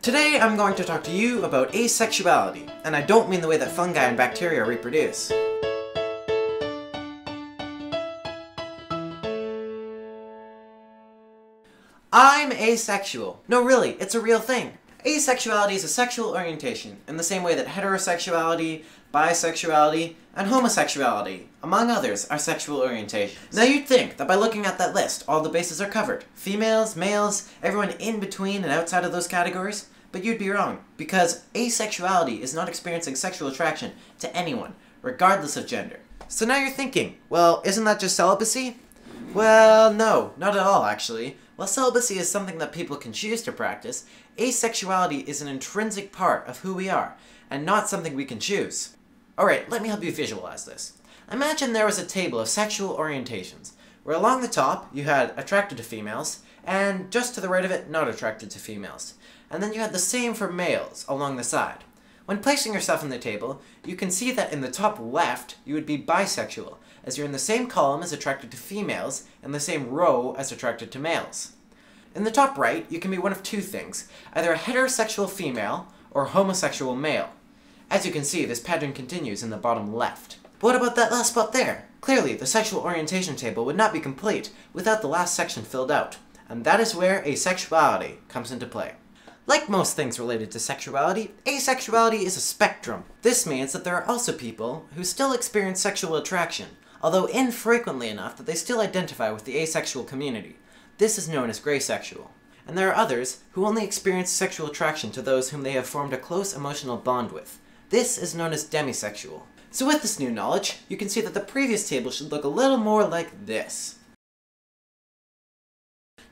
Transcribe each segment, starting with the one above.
Today I'm going to talk to you about asexuality, and I don't mean the way that fungi and bacteria reproduce. I'm asexual. No, really, it's a real thing. Asexuality is a sexual orientation, in the same way that heterosexuality, bisexuality, and homosexuality, among others, are sexual orientations. Now you'd think that by looking at that list, all the bases are covered. Females, males, everyone in between and outside of those categories. But you'd be wrong, because asexuality is not experiencing sexual attraction to anyone, regardless of gender. So now you're thinking, well, isn't that just celibacy? Well, no, not at all, actually. While celibacy is something that people can choose to practice, asexuality is an intrinsic part of who we are, and not something we can choose. Alright, let me help you visualize this. Imagine there was a table of sexual orientations, where along the top you had attracted to females, and just to the right of it, not attracted to females. And then you had the same for males along the side. When placing yourself in the table, you can see that in the top left, you would be bisexual, as you're in the same column as attracted to females, and the same row as attracted to males. In the top right, you can be one of two things, either a heterosexual female, or a homosexual male. As you can see, this pattern continues in the bottom left. But what about that last spot there? Clearly, the sexual orientation table would not be complete without the last section filled out, and that is where asexuality comes into play. Like most things related to sexuality, asexuality is a spectrum. This means that there are also people who still experience sexual attraction, although infrequently enough that they still identify with the asexual community. This is known as graysexual. And there are others who only experience sexual attraction to those whom they have formed a close emotional bond with. This is known as demisexual. So with this new knowledge, you can see that the previous table should look a little more like this.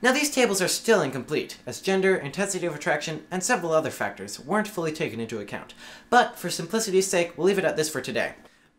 Now these tables are still incomplete, as gender, intensity of attraction, and several other factors weren't fully taken into account. But for simplicity's sake, we'll leave it at this for today.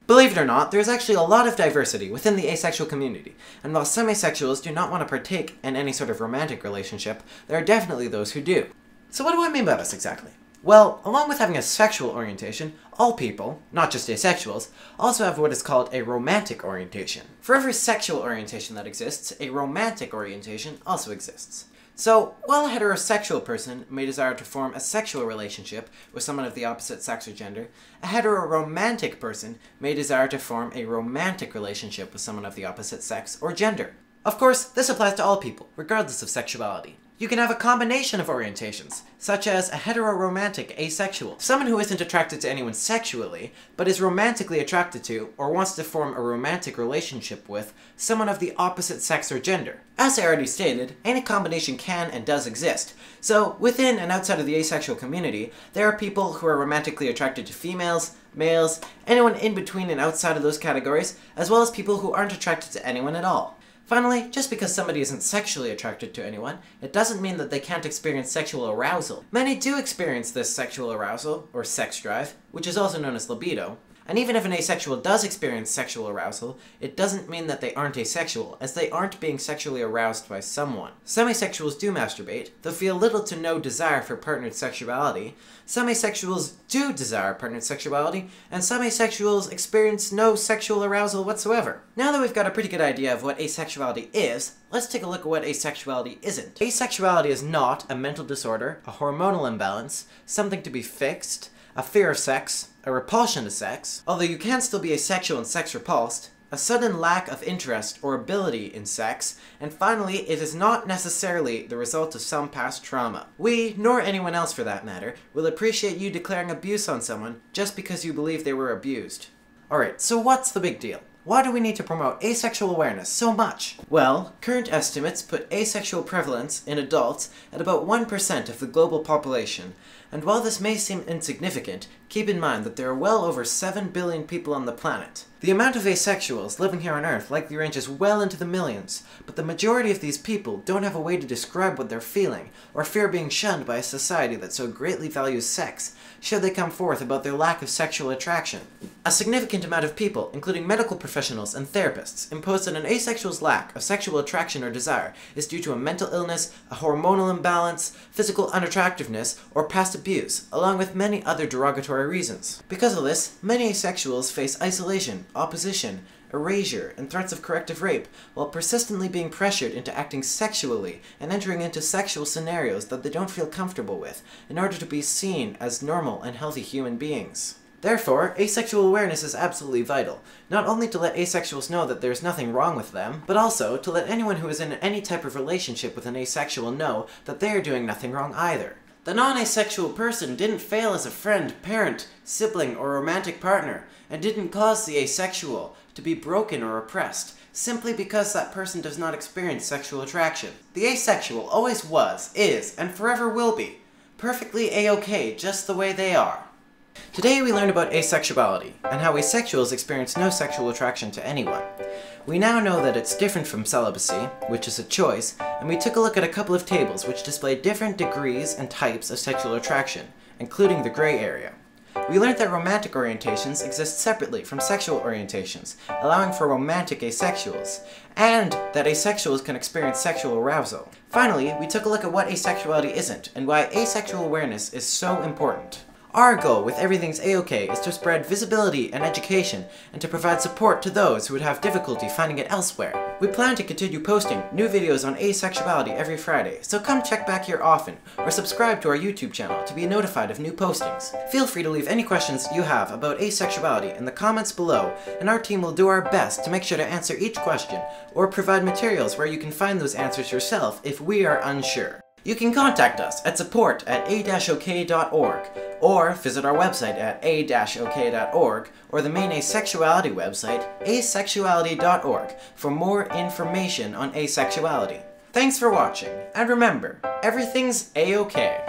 Believe it or not, there's actually a lot of diversity within the asexual community, and while some asexuals do not want to partake in any sort of romantic relationship, there are definitely those who do. So what do I mean by this exactly? Well, along with having a sexual orientation, all people, not just asexuals, also have what is called a romantic orientation. For every sexual orientation that exists, a romantic orientation also exists. So, while a heterosexual person may desire to form a sexual relationship with someone of the opposite sex or gender, a heteroromantic person may desire to form a romantic relationship with someone of the opposite sex or gender. Of course, this applies to all people, regardless of sexuality. You can have a combination of orientations, such as a heteroromantic asexual, someone who isn't attracted to anyone sexually, but is romantically attracted to, or wants to form a romantic relationship with, someone of the opposite sex or gender. As I already stated, any combination can and does exist, so within and outside of the asexual community, there are people who are romantically attracted to females, males, anyone in between and outside of those categories, as well as people who aren't attracted to anyone at all. Finally, just because somebody isn't sexually attracted to anyone, it doesn't mean that they can't experience sexual arousal. Many do experience this sexual arousal, or sex drive, which is also known as libido. And even if an asexual does experience sexual arousal, it doesn't mean that they aren't asexual, as they aren't being sexually aroused by someone. Some asexuals do masturbate, though feel little to no desire for partnered sexuality. Some asexuals do desire partnered sexuality, and some asexuals experience no sexual arousal whatsoever. Now that we've got a pretty good idea of what asexuality is, let's take a look at what asexuality isn't. Asexuality is not a mental disorder, a hormonal imbalance, something to be fixed, a fear of sex, a repulsion to sex, although you can still be asexual and sex repulsed, a sudden lack of interest or ability in sex, and finally, it is not necessarily the result of some past trauma. We, nor anyone else for that matter, will appreciate you declaring abuse on someone just because you believe they were abused. Alright, so what's the big deal? Why do we need to promote asexual awareness so much? Well, current estimates put asexual prevalence in adults at about 1% of the global population, and while this may seem insignificant, keep in mind that there are well over 7 billion people on the planet. The amount of asexuals living here on Earth likely ranges well into the millions, but the majority of these people don't have a way to describe what they're feeling, or fear being shunned by a society that so greatly values sex, should they come forth about their lack of sexual attraction. A significant amount of people, including medical professionals and therapists, impose that an asexual's lack of sexual attraction or desire is due to a mental illness, a hormonal imbalance, physical unattractiveness, or past abuse, along with many other derogatory reasons. Because of this, many asexuals face isolation, opposition, erasure, and threats of corrective rape, while persistently being pressured into acting sexually and entering into sexual scenarios that they don't feel comfortable with, in order to be seen as normal and healthy human beings. Therefore, asexual awareness is absolutely vital, not only to let asexuals know that there's nothing wrong with them, but also to let anyone who is in any type of relationship with an asexual know that they are doing nothing wrong either. The non-asexual person didn't fail as a friend, parent, sibling, or romantic partner, and didn't cause the asexual to be broken or oppressed, simply because that person does not experience sexual attraction. The asexual always was, is, and forever will be, perfectly a-okay just the way they are. Today we learned about asexuality, and how asexuals experience no sexual attraction to anyone. We now know that it's different from celibacy, which is a choice, and we took a look at a couple of tables which display different degrees and types of sexual attraction, including the gray area. We learned that romantic orientations exist separately from sexual orientations, allowing for romantic asexuals, and that asexuals can experience sexual arousal. Finally, we took a look at what asexuality isn't, and why asexual awareness is so important. Our goal with Everything's A-OK is to spread visibility and education, and to provide support to those who would have difficulty finding it elsewhere. We plan to continue posting new videos on asexuality every Friday, so come check back here often, or subscribe to our YouTube channel to be notified of new postings. Feel free to leave any questions you have about asexuality in the comments below, and our team will do our best to make sure to answer each question, or provide materials where you can find those answers yourself if we are unsure. You can contact us at support@a-ok.org, or visit our website at a-ok.org, or the main asexuality website, asexuality.org, for more information on asexuality. Thanks for watching, and remember, everything's a-okay.